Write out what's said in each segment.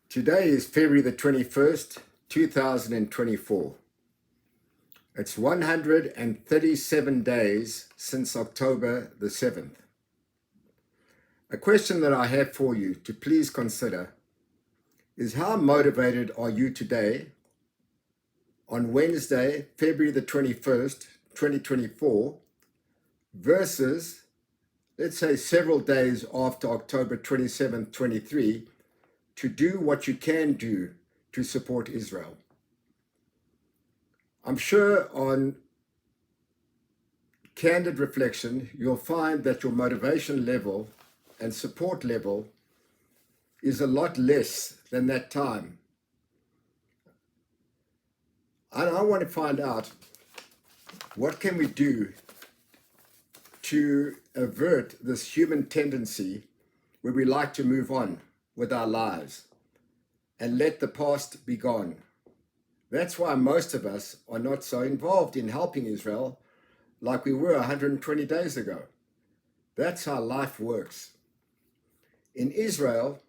Today is February the 21st, 2024. It's 137 days since October the 7th. A question that I have for you to please consider is, how motivated are you today on Wednesday, February the 21st, 2024, versus, let's say, several days after October 27th, 23, to do what you can do to support Israel? I'm sure on candid reflection, you'll find that your motivation level and support level is a lot less than that time. And I want to find out, what can we do to avert this human tendency where we like to move on with our lives and let the past be gone? That's why most of us are not so involved in helping Israel like we were 120 days ago. That's how life works. In Israel,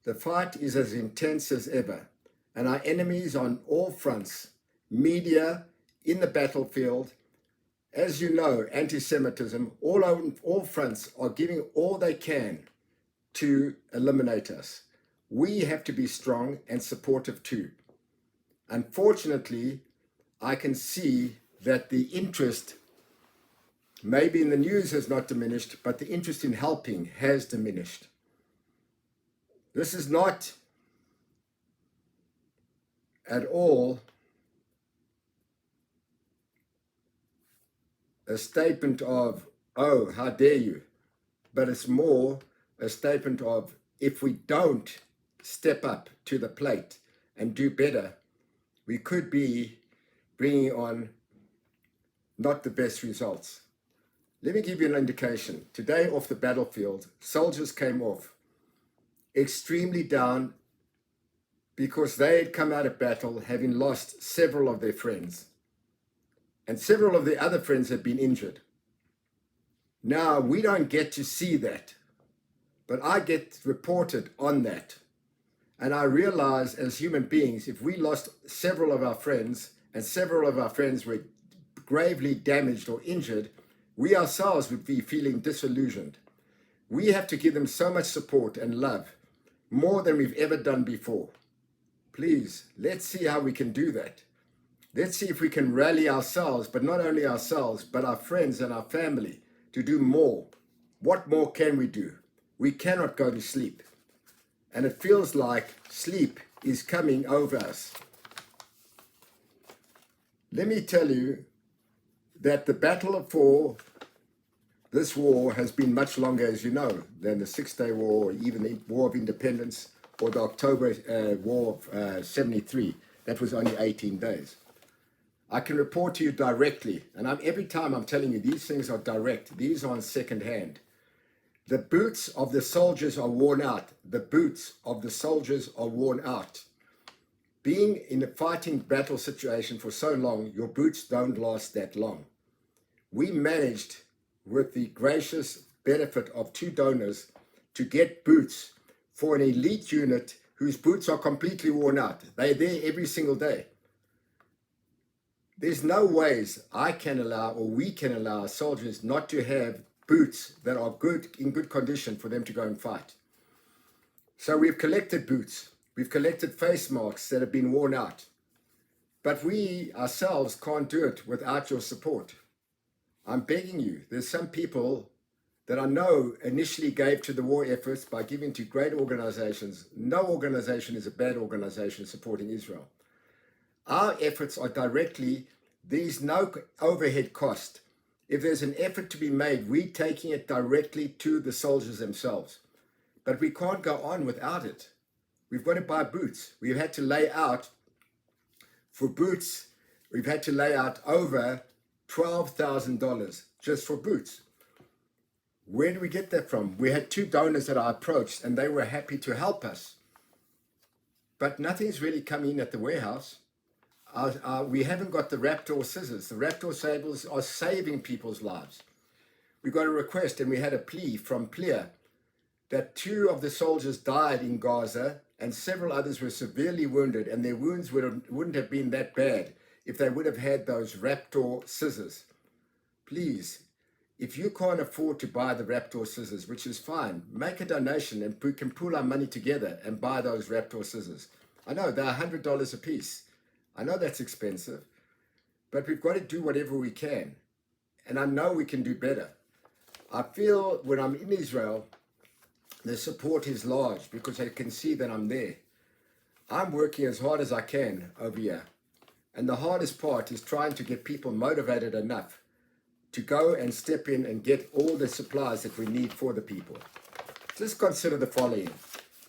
the fight is as intense as ever, and our enemies on all fronts, media, in the battlefield, as you know, anti-Semitism, all fronts are giving all they can to eliminate us. We have to be strong and supportive too. Unfortunately, I can see that the interest, maybe in the news, has not diminished, but the interest in helping has diminished. This is not at all a statement of, oh, how dare you, but it's more a statement of, if we don't step up to the plate and do better, we could be bringing on not the best results. Let me give you an indication. Today off the battlefield, soldiers came off extremely down because they had come out of battle having lost several of their friends, and several of their other friends had been injured. Now, we don't get to see that, but I get reported on that. And I realize, as human beings, if we lost several of our friends and several of our friends were gravely damaged or injured, we ourselves would be feeling disillusioned. We have to give them so much support and love, more than we've ever done before. Please, let's see how we can do that. Let's see if we can rally ourselves, but not only ourselves, but our friends and our family, to do more. What more can we do? We cannot go to sleep. And it feels like sleep is coming over us. Let me tell you that the battle for this war has been much longer, as you know, than the Six-Day War, or even the War of Independence, or the October War of 73. That was only 18 days. I can report to you directly, and every time I'm telling you, these things are direct. These are on second hand. The boots of the soldiers are worn out. The boots of the soldiers are worn out. Being in a fighting battle situation for so long, your boots don't last that long. We managed, with the gracious benefit of two donors, to get boots for an elite unit whose boots are completely worn out. They're there every single day. There's no ways I can allow, or we can allow, our soldiers not to have boots that are in good condition for them to go and fight. So we've collected boots. We've collected face masks that have been worn out. But we ourselves can't do it without your support. I'm begging you. There's some people that I know initially gave to the war efforts by giving to great organizations. No organization is a bad organization supporting Israel. Our efforts are directly, there's no overhead cost. If there's an effort to be made, we're taking it directly to the soldiers themselves. But we can't go on without it. We've got to buy boots. We've had to lay out for boots. We've had to lay out over $12,000 just for boots. Where do we get that from? We had two donors that I approached, and they were happy to help us. But nothing's really come in at the warehouse. We haven't got the Raptor scissors. The Raptor sabers are saving people's lives. We got a request, and we had a plea from Plea that 2 of the soldiers died in Gaza and several others were severely wounded, and their wounds wouldn't have been that bad if they would have had those Raptor scissors. Please, if you can't afford to buy the Raptor scissors, which is fine, make a donation and we can pool our money together and buy those Raptor scissors. I know they're $100 a piece. I know that's expensive, but we've got to do whatever we can. And I know we can do better. I feel when I'm in Israel, the support is large because they can see that I'm there. I'm working as hard as I can over here. And the hardest part is trying to get people motivated enough to go and step in and get all the supplies that we need for the people. Just consider the following.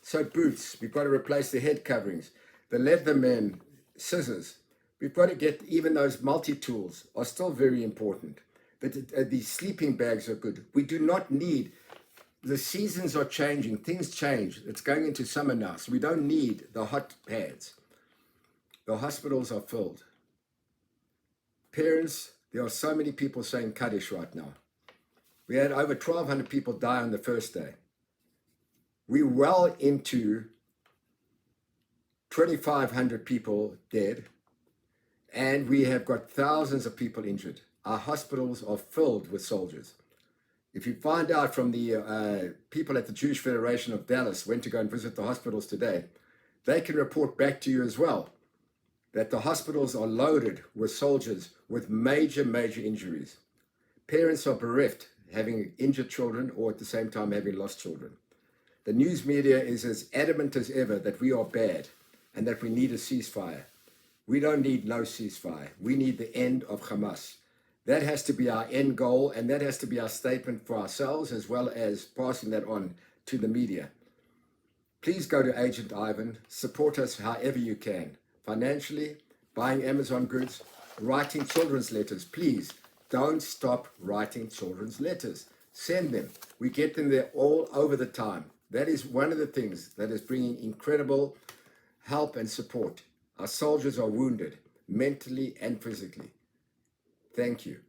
So boots, we've got to replace the head coverings, the Leatherman scissors. We've got to get even those multi-tools are still very important. But the sleeping bags are good. We do not need, the seasons are changing, things change. It's going into summer now, so we don't need the hot pads. The hospitals are filled. Parents, there are so many people saying Kaddish right now. We had over 1,200 people die on the first day. We're well into 2,500 people dead, and we have got thousands of people injured. Our hospitals are filled with soldiers. If you find out from the people at the Jewish Federation of Dallas went to go and visit the hospitals today, they can report back to you as well that the hospitals are loaded with soldiers with major, major injuries. Parents are bereft, having injured children or at the same time having lost children. The news media is as adamant as ever that we are bad and that we need a ceasefire. We don't need no ceasefire. We need the end of Hamas. That has to be our end goal, and that has to be our statement for ourselves as well as passing that on to the media. Please go to Agent Ivan, support us however you can, financially, buying Amazon goods, writing children's letters. Please don't stop writing children's letters. Send them. We get them there all over the time. That is one of the things that is bringing incredible help and support. Our soldiers are wounded, mentally and physically. Thank you.